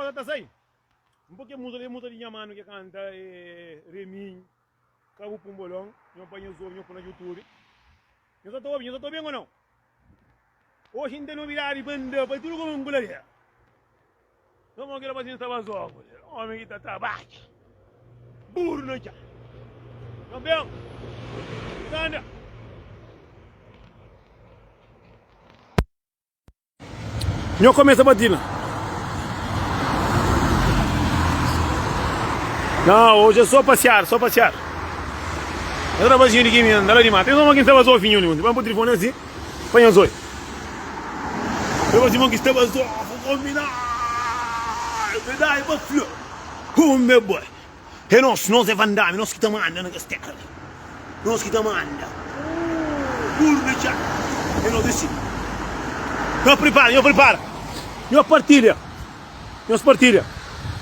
agora tá saindo. Um pouquinho música de Yamano que canta Reminho, Cabo Pumbolão, eu apanho os homens no YouTube. Eu só tô bem ou não? Hoje ainda não virar de banda, para tudo como um goleiro. Não vou querer fazer essa vazão, homem que tá trabalhando. Burro não já. Não bem? Anda. Não começa a bater. Não, hoje é só passear, só passear. Eu trabalho de quem anda lá de mata. Tem uma que estava só finho, vamos pro telefone assim, põe os olhos. Eu vou dizer uma que estava só, vou combinar. Verdade, vou fluir. Meu boy. É nós é Damme, nós que estamos andando nessa terra. Nós que estamos andando. Burro, já. É nós assim. Eu preparo. Eu partilha.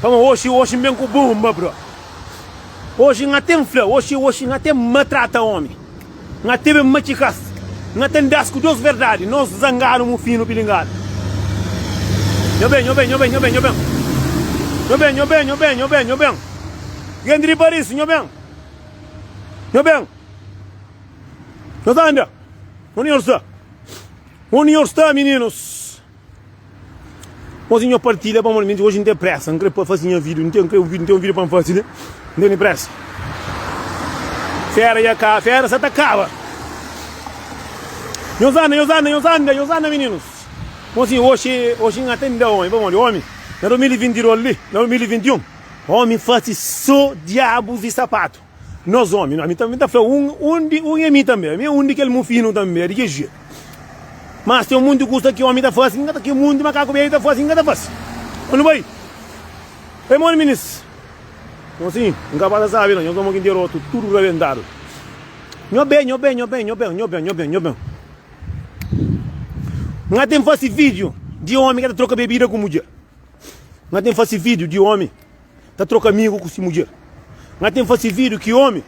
Vamos, hoje bem com bomba, bro. Hoje não tem flor, hoje não tem matrata homem. Não tem maticas. Não tem dasco, Deus verdade. Nós zangaram o fino pilingado. Eu bem. Gendri Paris, eu bem. Nós anda. Onde está, meninos? Hoje eu partilho para o hoje não tem pressa, não quero fazer vídeo, não tenho vídeo para fazer, né? Não tem pressa. Fera se atacava. Eu anda, meninos. Hoje não atende homem, na 2020 ali, na 2021, homem faz só diabos e sapato. Nós homens, a mim também tá falando, um é mim também, um de que ele fino também, de que jeito. Mas tem muito que custa que o homem está fazendo, que o mundo de macaco bem está fazendo, está fazendo. Onde vai? É bom, meninos. Então assim, não capaz de saber, não. Eu como que inteiro, tudo reventado. Eu bem. Não tem fazer vídeo de homem que troca bebida com mulher. Não tem fazer vídeo de homem que troca amigo com mulher. Não tem fazer vídeo que homem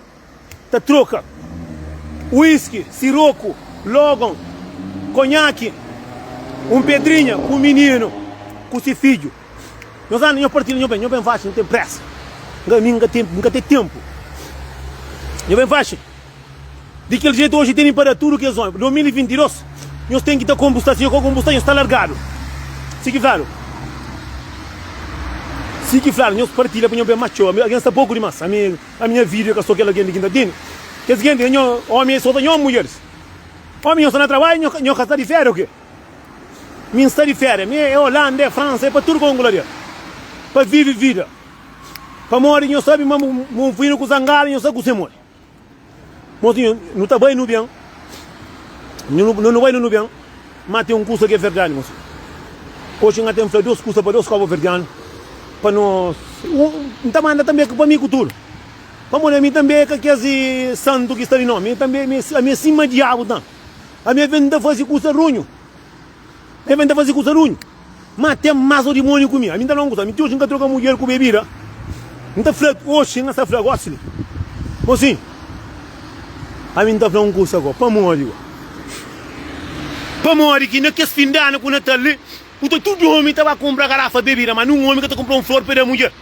que troca whisky, siroco, logan, conhaque, pedrinha, menino, com esse filho. Eu partilho, eu bem fácil, não tem pressa. Nunca tem tempo. Eu bem fácil. Daquele jeito hoje tem temperatura que é 2022. Nós temos que ter combustão está largado. Sigue claro, nós partilha para eu bem macho. Alguém está pouco demais. A minha vida que eu sou aquela que ainda tem. Que esse gente, homem só tem mulheres. Homem, eu estou no trabalho, eu estou de férias, o quê? Eu estou de férias, é Holanda, é França, é para tudo com glória. Para viver vida. Para morrer, eu sabe, mas um filho com zangar, eu sei que você morre. Mas não está bem no bem. Não vai no bem, mas tem curso que é verdade, moço. Hoje nós temos 2 cursos para 2 cobos verdes. Para nós. Então manda também para mim cultura. Para morrer, mim também, que esse santo que está ali, não. A minha cima diabo, não. A minha venda fazer curso runho. Mas tem mais o demônio comigo. A minha não gosta. A minha hoje nunca troca mulher com bebida. Então hoje nessa flagócia. Assim. A minha está falando um curso agora. Para morrer. Que não quer se findar com o Natal. Todo homem estava a comprar garrafa de bebida, mas não homem que está a comprar flor para a mulher.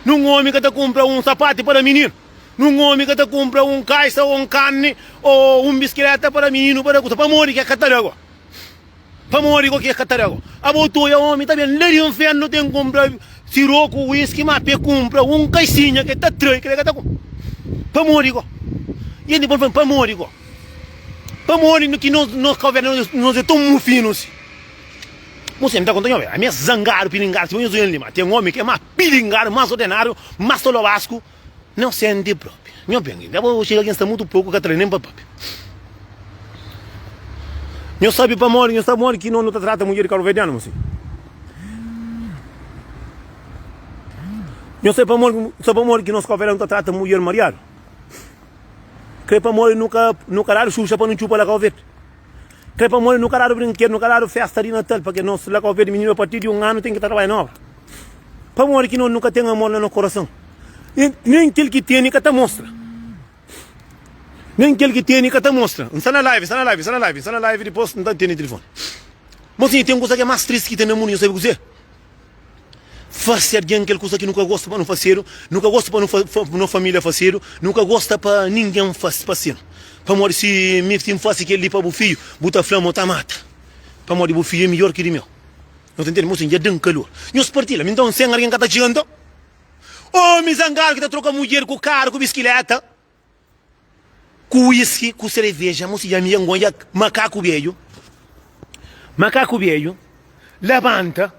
Não homem que está a comprar sapato para menino. Não homem que está a comprar caixa ou carne ou bicicleta para menino, para morrer que é catarego. Para morrer que é catarego. A botou é homem também, nem de inferno tem que comprar siroco, whisky, mas compra caixinha que está três, que está com. Para morrer. E ele falou para morrer. Para morrer que nós governamos, nós estamos finos. Você me está contando, a minha zangar, pilingar, tem um homem que é mais pilingar, mais ordenário, mais solobasco. Não sente próprio. Meu bem, eu vou chegar aqui, está muito pouco, que treinei para próprio. Eu sabe para morrer, que não trata a mulher de carro assim. Eu sei para morrer que nós governamos não trata a mulher mariado. Creio para morrer nunca dar xuxa para não chupar a calvete. Creio para morrer nunca dar brinquedo, nunca dar festa de Natal, porque nós lá calvete menino a partir de 1 ano tem que trabalhar nova. Para morrer que nunca tem amor no coração. Nem aquele que tem, que te mostra. Está na live, depois não está tendo telefone. Mas sim, tem uma coisa que é mais triste que tem no mundo, eu sei o que você. fazer aquela coisa que nunca gosta para não fazer, nunca gosta para não família fazer, nunca gosta para ninguém fazer. Para morrer se me faz aquele para o filho, botar flama ou mata. Para morrer o filho é melhor que o meu. Não tem termo assim, já dá calor. E os partidos, então sem alguém que está chegando. Oh, me zangar que está trocando mulher com carro, com bicicleta. Com whisky, com cerveja, mas já me engonha macaco velho. Macaco velho, levanta,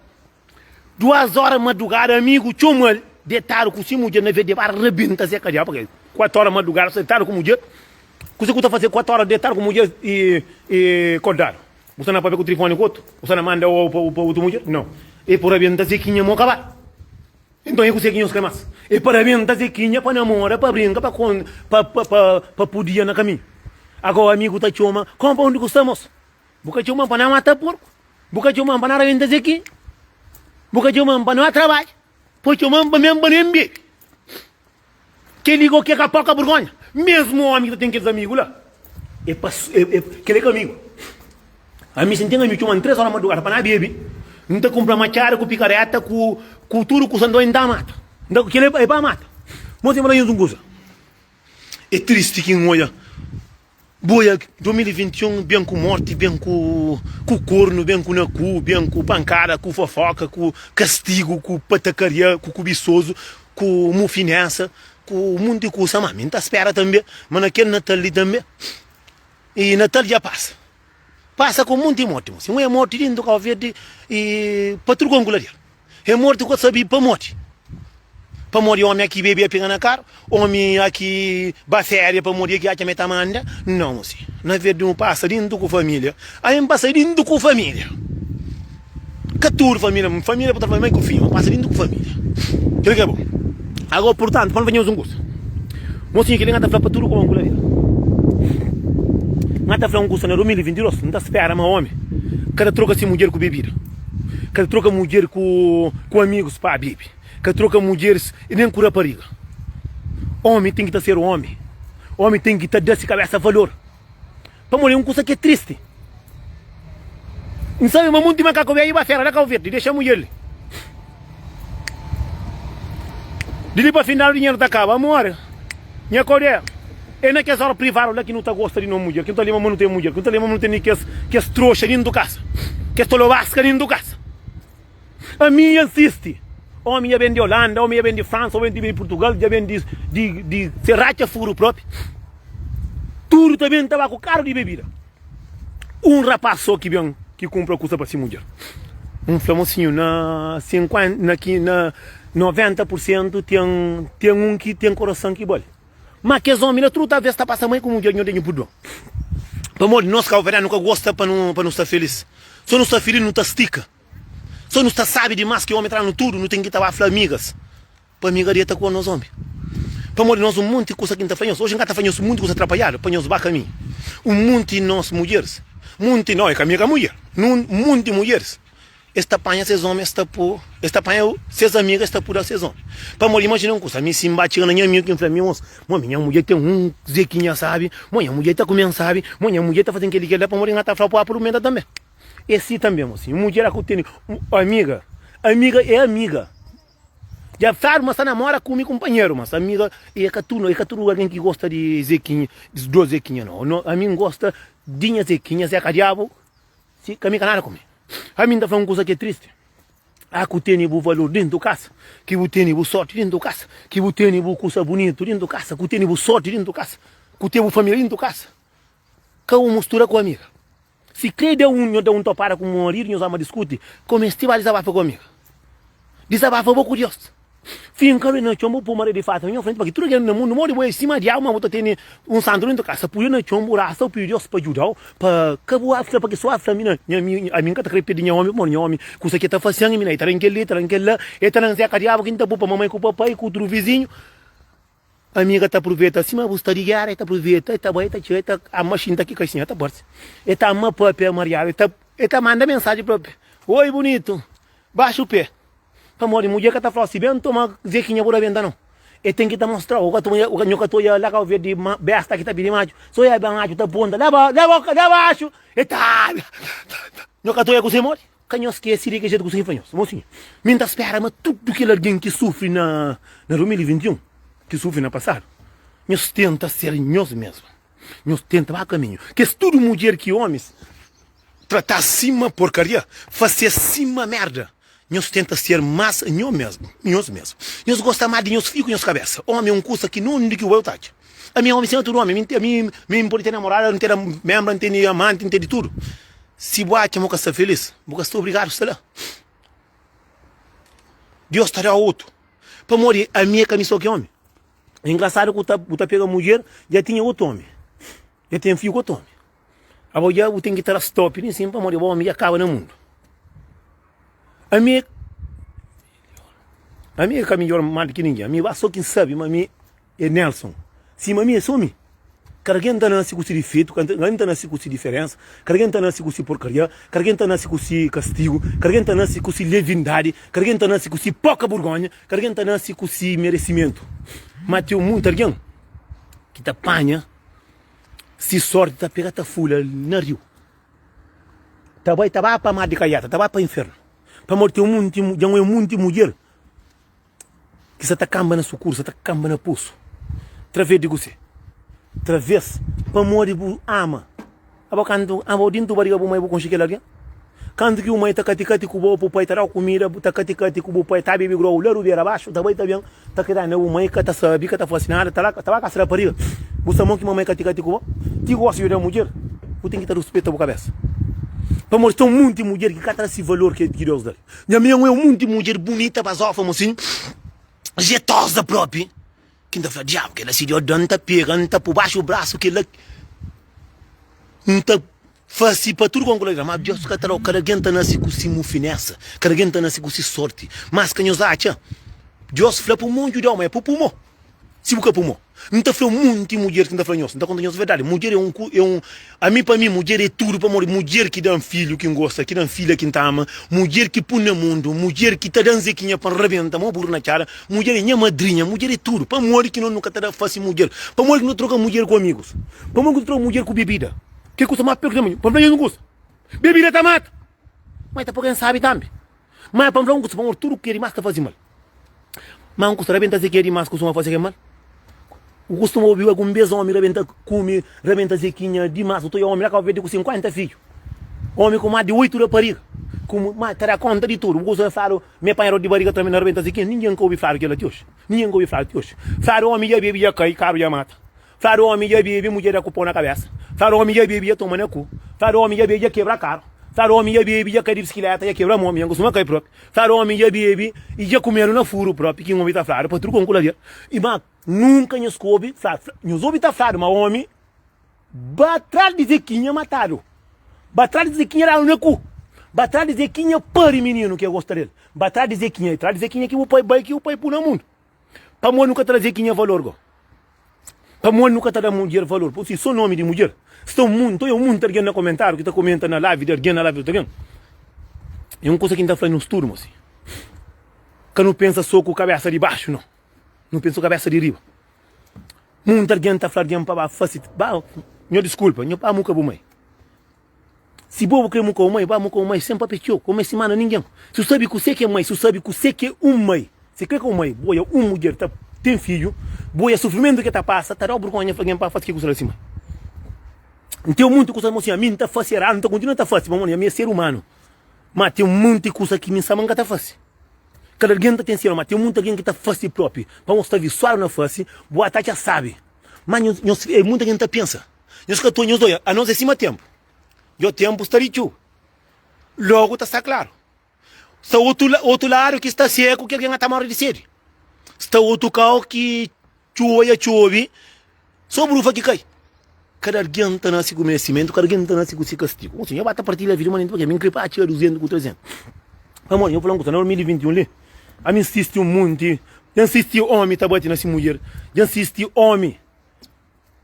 2 horas madrugada, amigo, chumal, deitaram com 5 mulheres na vez de arrebenta, Zé Cadiá, porque 4 horas madrugada, deitaram com mulher. Você que está fazendo 4 horas, deitaram com mulher e acordaram. Você não pode ver com o telefone com outro? Você não manda o outro mulher? Não. E por arrebentar Zequinha, vão acabar. Então é que o Zequinha os cremas. E por arrebentar Zequinha, para namorar, para brincar, para poder na caminho. Agora o amigo está chama, compra onde gostamos. Buka chama para não matar porco. Buka chama para não arrebentar Zequinha. Buka chama para não trabalhar. Buka chama para mesmo para não beber. Que ligou que é a pouca vergonha. Mesmo o homem que tem aqueles amigos lá. Que é amigo. A mim sentia amigo que 3 horas madrugada para não beber. Não está comprando machara, com picareta, com tudo, com sanduíche da mata. Então, que é para mata. Mas tem uma coisa. É triste que olha. Boia 2021, bem com morte, bem com corno, bem com nacu, bem com pancada, com fofoca, com castigo, com patacaria, com cobiçoso, com mufinença, com mundo de coisa, mas não espera também. Mas naquele Natal ali também. E Natal já passa. Passa com muito morte, moço. Um é morte dentro do carro verde e para tudo angularia. É morte que eu sabia para morte. Para morrer homem aqui bebê a pegar na cara, homem aqui baféria para morrer aqui a metamanda. Não, moço. Na verdade um passa dentro com família. Aí um passa dentro com família. Catur família para trabalhar com filho, passa dentro com família. Que é bom. Agora, portanto, quando venhamos um gosto. Moço, que ele não está falando para tudo com angularia. Não está falando um curso em 2022, não está espera, mas homem. Cada troca-se mulher com bebida. Cada troca mulher com amigos para beber. Cada troca mulheres e nem com rapariga. Homem tem que ser homem. Homem tem que estar desse cabeça valor. Para morrer um curso que é triste. Não sabe, mas muito macaco velho vai fera, lá verde, deixa a mulher ali. Dili para final o dinheiro está acaba, amor. Minha Coreia. É naquelas horas privadas lá que não está gostando de uma mulher, que não está ali, mas não tem mulher, que não está ali, mas não tem nem que as trouxas dentro da casa, que as tolovascas dentro da casa. A minha insiste. Homem já vem de Holanda, homem já vem de França, homem já vem de Portugal, já vem de Serracha Furo próprio. Tudo também estava com caro de bebida. Um rapaz só que vem, que compra coisa para si mulher. Um famosinho, na 90% tem um que tem coração que bole. Mas que os homens na truta, às vezes está passando mãe com mulher, não tem pudor. Para morrer, nós que o verão nunca gosta para não estar feliz. Só não está feliz, não está estica. Só não está sabe demais que o homem está no tudo, não tem que estar a falar amigas. Para amigaria está com nós homens. Para morrer, nós um monte de coisa que não está fazendo. Hoje em dia está fazendo muito coisa atrapalhada, para nós baca a mim. Um monte de nós mulheres. Monte não, é que a minha mulher. Um monte de mulheres. Esta apanha seus homens, esta apanha seus amigas, esta pura seus homens. Para morrer, imagina um coisa, a mim se embate na minha amiga, que eu falei, minha mulher tem um zequinha, sabe? Minha mulher está comendo, sabe? Minha mulher está fazendo aquele que ele para morrer, está falando para o menda também. Esse também, assim, mulher que tem amiga é amiga. Já sabe, mas namora com meu companheiro, mas amiga é catuno alguém que gosta de zequinha, de 2 zequinhas, não. A mim gosta de zequinha, Zeca Diabo, se caminha nada comigo. A mim está falando uma coisa que é triste. Que tem o valor dentro da casa, que tem o sorte dentro da casa, que tem o coisa bonito dentro da casa, que tem o sorte dentro da casa, que tem a família dentro da casa. Que uma mistura com a amiga. Se cada um topara com um marido, nós vamos discutir, como este vai desabafar com a amiga. Desabafa um pouco de Deus. Finca no chombo por marido de fato, minha frente, porque tudo que no mundo mora em cima de alma, outra tem um santo dentro da casa, por no chombo, raça, o Deus para ajudar, para que boa afra, para que sua afra, a mim que está crependo homem, coisa que está fazendo, mina, está naquele, está na zeca de água, que está para mamãe com o papai, com o vizinho. A amiga está aproveitando, assim, mas você está está aproveitando, está bem, está a machine está aqui com a senhora, está borda. Está a mãe própria, Maria, está manda mensagem própria. Oi, bonito, baixa o pé. Para morrer, mulher que está falando assim, bem, toma zequinha por a venda, não. E tem que te mostrar, o que estou lá, o ver de besta que está pedindo macho, só é bem macho, está ponta, leva abaixo, e tá. O que estou com você morre? canhos que é seria que a gente consegue fazer. Mocinho, minha espera, mas tudo que alguém que sofre na 2021, que sofre na passado, nós tenta ser nós mesmos. Nós tenta a caminho. Que é tudo mulher que homens tratar acima porcaria, fazer acima merda. Nós tenta ser mais nós mesmos. Nós gostamos mais de nós filhos e nós cabeça. Homem é um curso que não que o eu tacho. A minha homem sempre homem, a mim pode ter namorada, não ter membro, não ter amante, não ter de tudo. Se boate, eu vou estar feliz, vou estar obrigado, sei lá. Deus estará outro. Para morrer, a minha camisa que homem. É engraçado que você pega a mulher, já tinha outro homem. Já tem filho com outro homem. Agora eu tenho que estar stop, nem sempre para morrer, o homem acaba no mundo. A minha é melhor mais do que ninguém. A minha só quem sabe, mas a minha é Nelson. Se a minha some, alguém está nasce com defeito, alguém está nasce com diferença, alguém está nasce com porcaria, alguém está nasce com castigo, alguém está nasce com leviandade, alguém está nasce com pouca vergonha, alguém está nasce com merecimento. Mas tem muito alguém que te apanha, se sorte, está pegando a folha no rio. Vai para a mar de caiata, vai para o inferno. Para morrer muito mulher que se está camba na sucura, se está camba na pulso. Través de você. Través para morrer ama. Quando a dentro do barriga para mãe vou conseguir alguém. Quando que o mãe está caticati com o pai está comida, está caticati com o pai está bebendo o lero ver abaixo, está bem tá bem, está querendo o mãe que está sabe que está fascinada, está lá com a barriga. Você mão que mamãe caticati com o ti gosta de mulher, você tem que ter respeito à cabeça. Para mostrar muito de mulher que cata esse valor que Deus dá. A minha mãe é muito de mulher bonita, basofa, assim, jetosa própria. Que ainda fala, diabo, que ela se deu dando, está pegando, está por baixo o braço, que ela não está fácil para tudo com o mas Deus que está lá, cada alguém está nascendo com si finesse, cada alguém está nascendo com si sorte. Mas que nós achamos, Deus fala para o mundo de homem, é para o pulmão. Se busca pulmão. Não está falando muito de mulher que não está falando isso, não está contando verdade. Mulher a mim, para mim, mulher é tudo para morrer. Mulher que dá um filho que gosta, que dá um filho que não ama, mulher que põe no mundo, mulher que está dando zequinha para rebentar, uma burra na cara, mulher é minha madrinha, mulher é tudo. Para morrer que não nunca está fácil mulher, para morrer que não troca mulher com amigos, para morrer que não troca mulher com bebida. Que custa mais perto da manhã? Para mim não custa. Bebida está mata. Mas está porque não sabe também. Mas para mim não custa, para morrer tudo que ele mais está fazendo mal. Mas não custa rebentar zequinha mais costuma fazer mal. O costume ouvir algum beijo homem rebenta zequinha demais. Eu estou homem acaba de com 50 filhos. Homem com mais de 8 raparigas. Com mais terá conta de tudo. O costume faro, meu pai de barriga também não rebenta zequinha. Ninguém ouve falar que ela hoje. Ninguém ouve falar que hoje. Faro homem já bebe já cai, caro já mata. Faro homem já bebe, mulher já cupom na cabeça. Faro homem já bebe já toma na cu. Faro homem já bebe já quebra caro. Faro homem já bebe já cai de bicicleta, já quebra homem, já costuma cair próprio. Faro homem já bebe e já comeram na furo próprio. Que um homem está faro, para tudo com cularia. E mas nunca nos coube, nos ouve tá faro, mas homem, batrás de zequinha mataram. Batrás de zequinha era no cu. Batrás de zequinha pare menino que eu gosto dele. Batrás de zequinha que o pai vai que o pai pôr no mundo. Para morrer nunca traz zequinha valor, go. Para morrer nunca traz mulher valor. Por isso, só nome de mulher. Estou muito alguém no comentário que está comentando na live, alguém na live, alguém. É uma coisa que ainda faz nos turmos, assim. Que não pensa só com a cabeça de baixo, não. Não pensa com a cabeça de riba. Muita gente está falando para fazer. Meu desculpa, meu pai nunca vou mãe. Se bobo que nunca mãe, vai nunca mãe sempre pechou, como esse mano ninguém. Se sabe que você que é mãe, se sabe que você que é mãe. Se quer que é mãe, boia mulher tá tem filho, boia sofrimento que tá passa, tá dá vergonha alguém para fazer que coisa assim. Então muito coisa assim, a mim tá fácil, não tá continua tá fácil, vamos, a minha ser humano. Mas tem muita coisa que me samanga tá fácil. Cada alguém está atenção, mas tem muita gente que está fácil próprio. Para mostrar visual na face, boa tarde já sabe. Mas muita gente pensa. Nós que estou a nós é cima tempo. E o tempo está rico. Logo está claro. Está outro lado que está seco, que alguém está morrendo de sede. Está outro carro que chove, só brufa que cai. Cada alguém está nasce com merecimento, cada alguém está nasce com esse castigo. Assim, eu bato a partilha a vida, mas não me crepar, tira 200 com 300. Vamos, eu falando com você, no 2021 ali. A mim insistiu muito, já insistiu homem, tá batendo nessa mulher, já insistiu homem,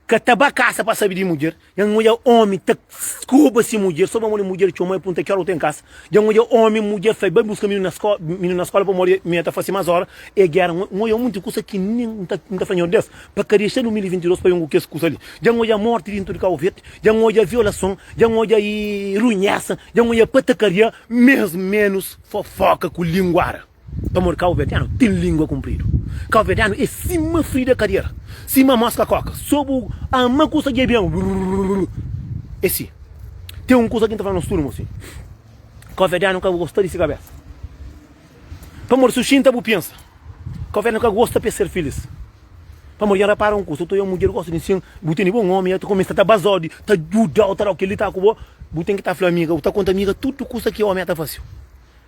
que tabacaça para saber de mulher, já não é homem, tá desculpa se mulher, só uma mulher que chama ponta que ela tem casa, já não é homem, mulher faz bem buscar menino na escola para morrer, me tá fazendo mais hora, é guerra, não é muito coisa que nem tá fazendo dessa, para que deixar no 2022 para um que esse coisa ali, já não é morte dentro do carro verde, já não é violação, já não é runhaça, já não é patacaria, mesmo menos fofoca com linguara. Para morrer Cabo Verdeano tem língua comprida. Cabo Verdeano é cima frio da carreira. Cima mosca coca. Sob a uma coisa de avião. Esse. Tem um coisa que está falando nos turnos assim. Cabo Verdeano nunca gostou desse cabeça. Para morrer sushinta bu pensa. Cabo Verdeano nunca gosta de ser feliz. Para morrer repara um coisa. Tu é uma mulher gosta de ser. Botei bom homem. Tu começa a estar basado. Tá judão. Tá o que ele tá com o. Botei que tá falando amiga. Tá conta amiga. Tudo custa que o homem tá fácil.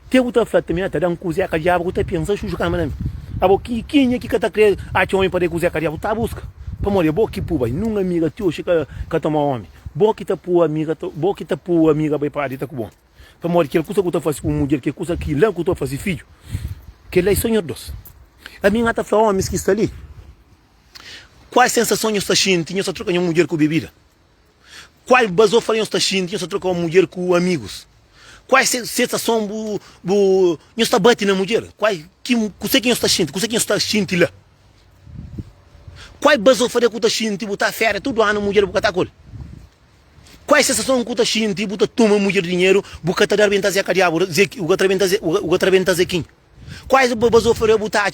Tem outra festa também, até dar um cozinha com a diabo, você pensa, chuchu cara, mas abo quem é que tá criando, tinha homem para cozinhar com a diabo, tá busca, para morrer, boa que puba, nunca amiga tio, chega que tomar homem, boa que tá pua amiga, vai para tá com bom, para morrer que coisa que tu faz com mulher, que coisa que lá que tu faz filho, que lá é sonho dos, a minha tá falando homens que está ali, quais sensações está sentindo, tinha só trocar uma mulher com bebida, qual basou farinha está sentindo, tinha só trocar uma mulher com amigos. Qual sensação não está batendo na mulher? Você quem está sentindo? Você quem está sentindo lá? Qual basou fazer que está sentindo? Botar férias tudo ano mulher botar tacol. Qual sensação que está sentindo? Botar toma mulher dinheiro, botar dar bem tazer cariabo, o outra bem tazer quem? Quais basou fazer botar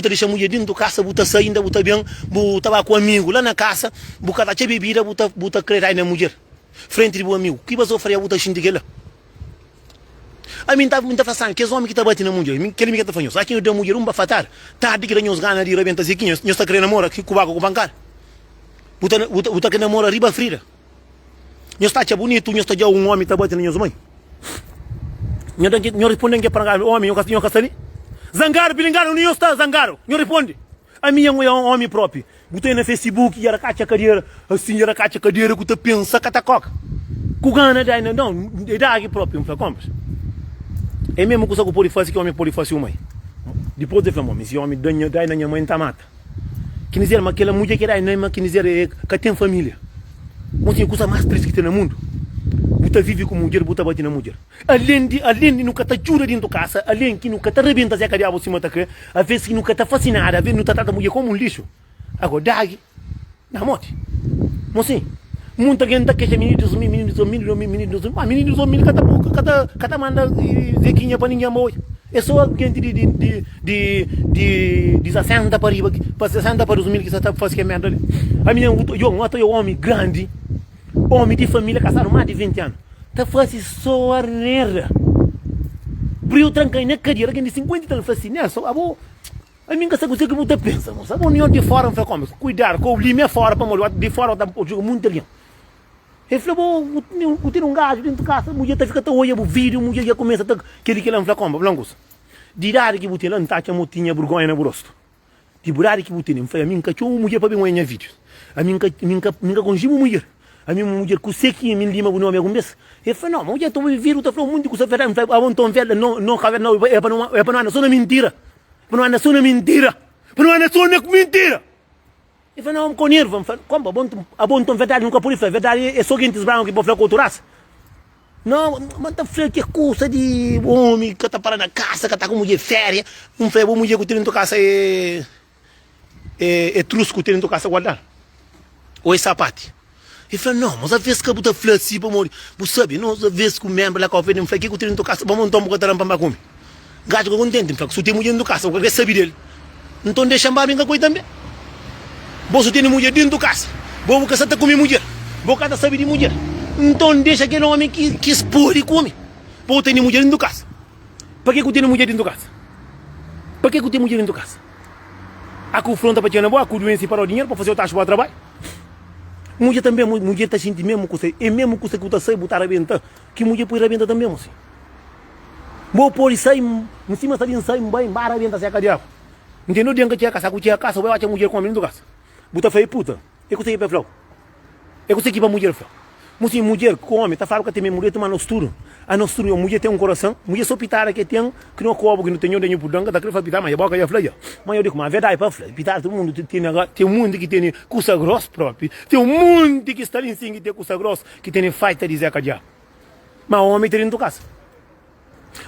deixar mulher dentro da casa, botar saindo, botar bem, botar com amigo lá na casa, botar tá bebida, botar crerai na mulher. Frente do amigo. Que basou fazer botar sentindo lá? A mim tá fazendo que os homens que tá batendo na mulher, que ele me tá fazendo, aqui eu dou mulher bafatar, tá de que nós ganha de rebenta ziquinhos, nós tá querendo namorar que cubaco com bancar. Buta que namora riba frida. Nós tá bonito, nós tá já um homem tá batendo nas mãe. Nós respondem que para homem, eu castani. Zangaro, bilingaro, nós tá zangaro. Nós responde. A minha mulher é um homem próprio. Botei na Facebook, era cacha cadeira, assim era cacha cadeira que tu pensa que tá coca. Com gana daí não, dá aqui próprio, não compras. É mesmo coisa que o pode fazer que o homem pode fazer mãe. Depois de falar, se o homem dá na minha mãe tá mata. Que dizer, mas aquela mulher que dá na que dizer que tem família. Não tem coisa mais triste que tem no mundo. Buta vive com mulher, buta bate na mulher. Além de nunca tá jura dentro da casa, além que nunca tá rebenta se a diabo se mata que, às vezes que nunca tá fascinada, às vezes não tá trata a mulher como um lixo. Agora dá na morte. Não sim. Muita gente tá queixando meninos, cada manda zequinha para ninguém morrer. É só gente de 60 para riba, para 60 para os mil que está fazendo que merda ali. A minha eu homem grande, homem de família casado mais de 20 anos, tá fazendo só a merda. Brilho tranquei na cadeira, que de 50 anos assim, né? Só a minha casa que você pensa, moça, vou nem de fora, não como, cuidar, com o limite fora para morrer, de fora tá muito bem. Ele falou, eu tenho um gajo dentro de casa, a mulher fica tão olhando o vídeo, a mulher já começa a aquele que lá não fala como, blancos. De dar que você não tá, tinha motinha vergonha no rosto. De dar que você não faz, a minha cachorro, mulher para ver um vídeo. A minha consigo mulher. A minha mulher com sequinha, minha lima, o nome é como esse. Ele falou, não, mulher, tu vira, tu falou muito com essa verdade, a um tom velho, não, cabe, não, é para não andar só na mentira. Para não andar só na mentira. Para não andar só na mentira. Ele falou, não, com nervo, como, a bom tom verdade nunca pode fazer, verdade é só gente branco que pode falar culturas. Não, mas tá falando que é coisa de homem que tá parando na casa, que tá com mulher férias, não foi a mulher que tem dentro da casa é trusco que tem dentro da casa guardar. Ou é sapato. Ele falou, não, mas a vez que você fala assim, você sabe, não, a vez que o membro lá que eu falei, que eu tenho dentro da casa, vamos então botar rampa para comer. Gato que eu contente, se você tem mulher dentro da casa, eu quero saber dele. Então deixa me brincar com ele também. Você tem mulher dentro da casa, vou casar com minha mulher, vou casar saber de mulher. Então deixa aquele homem que expor e come. Vou ter mulher dentro da casa. Para que eu tenho mulher dentro da casa? Para que eu tenho mulher dentro da casa? A confronta para tirar boa, a doença para o dinheiro, para fazer o taxa para o trabalho. Mulher também, mulher está sentindo mesmo coisa, é mesmo coisa que você sai botar a arrebentar, que mulher pode arrebentar também, assim. Vou pôr e sair, em cima está dentro, sai, vai embora, arrebenta, sai a cadeia. Entendeu? Dentro que tinha casa, vai achar mulher com a menina do casa. Buta feia puta. É que você ir para falar. É que você ir para mulher falar. Musi mulher come, tá falando que tem mulher tomar nosturo. A nosturo, a mulher tem um coração, mulher só pitar que tem, que não cobre, que não tem nenhum pudanga, tá querendo pitar, mas a boca já flaya. Mas eu digo, mas a verdade é para flaya, pitar todo mundo tem um mundo que tem custa grossa próprio, tem um mundo que está em cima que tem custa grossa, que tem feita de Zeca já. Mas o homem tem dentro da casa.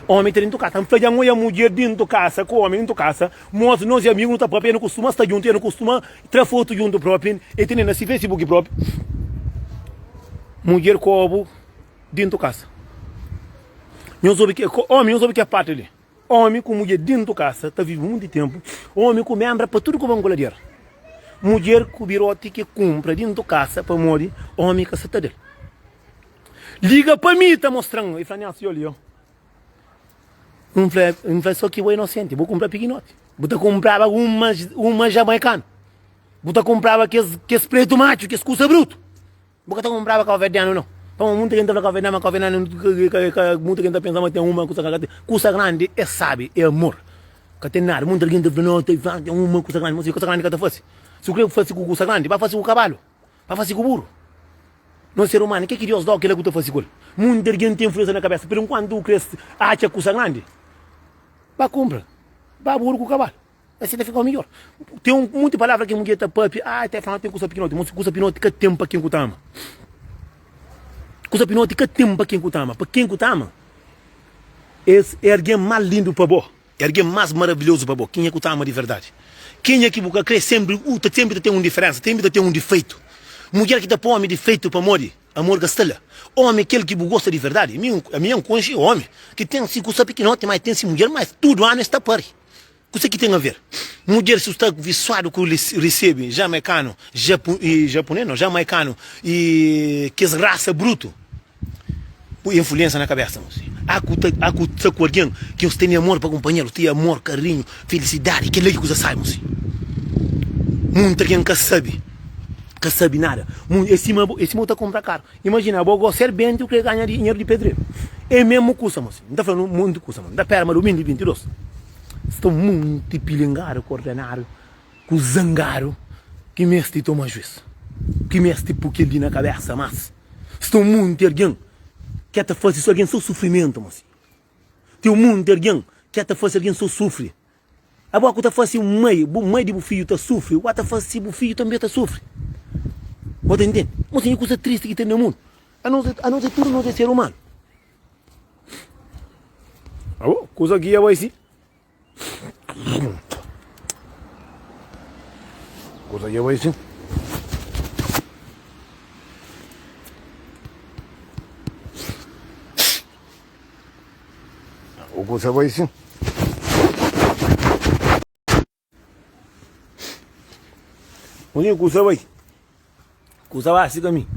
O homem tem dentro da casa, então flaya a mulher dentro da casa, com o homem dentro da casa, mostra nós amigos não tá próprio, não costuma estar junto, não costuma tirar foto junto próprio, e tem nesse Facebook próprio. Mulher cobo dentro da casa. Homem não sabe que é parte ali. Homem com mulher dentro da casa, está vivendo muito tempo. Homem com membra para tudo que vão colar. Mulher com birote que compra dentro da casa para morrer, homem que está dele. Liga para mim, está mostrando. E fala assim, olha, não faz só que eu inocente, vou comprar pequenote. Vou comprar uma jamaicana. Vou comprar que esse preto macho, que esse custa bruto. Porque tu comprava calvediano não. Então muita gente fala calvediano, muita gente pensa que tem uma coisa grande é sabe, é amor. Que tem nada, muita gente fala não, tem uma coisa grande, mas coisa grande que tu faz. Se o que faz com coisa grande, vai fazer com o cavalo, vai fazer com o burro. Não ser humano, que Deus dá aquilo que tu faz com ele. Muita gente tem influência na cabeça, pero enquanto tu cresce, acha coisa grande, vai comprar, vai burro com o cavalo. Assim vai ficar melhor. Tem muita palavra que a mulher está papi. Até falando que tem coisa pequenote. Mas coisa pequenote que tempo para quem cutama. Coisa pequenote que tempo para quem cutama. Para quem cutama, é alguém mais lindo para você. É alguém mais maravilhoso para você. Quem é cutama de verdade. Quem é que você crê sempre tem uma diferença, sempre tem um defeito. Mulher que está põe homem defeito para morrer. Amor gastela. Homem aquele que gosta de verdade. A minha é um cônjuge homem. Que tem assim coisa pequenote, mas tem assim mulher, mas tudo ano está pari. O que tem a ver? Mulher se está visuado que recebe jamaicano, japonês, não, jamaicano e que é raça bruto, influência na cabeça. Há com alguém que você tem amor para companheiro, tem amor, carinho, felicidade, que lei que você sai, muita gente que sabe nada. Esse meu está comprar caro. Imagina, vou gostar bem de que ganhar dinheiro de pedreiro. É mesmo custa, não está falando muito custa, da perma do 2022. Estou muito pilingaram, coordenaram, com zangaram, que me este toma juízo, que me este porque ali na cabeça, mas estou muito alguém que até faz isso alguém só sofrimento, mas tem muito alguém que até faz alguém só sofre. A boca está fazendo o mãe de filho está sofre, o até faz o filho também está sofre. Pode entender? Mas tem coisa triste que tem no mundo, a não ser tudo não é ser humano. Coisa que é assim. Coisa que vai sim. O coisa vai sim. Onde coisa vai? Coisa vai assim caminho.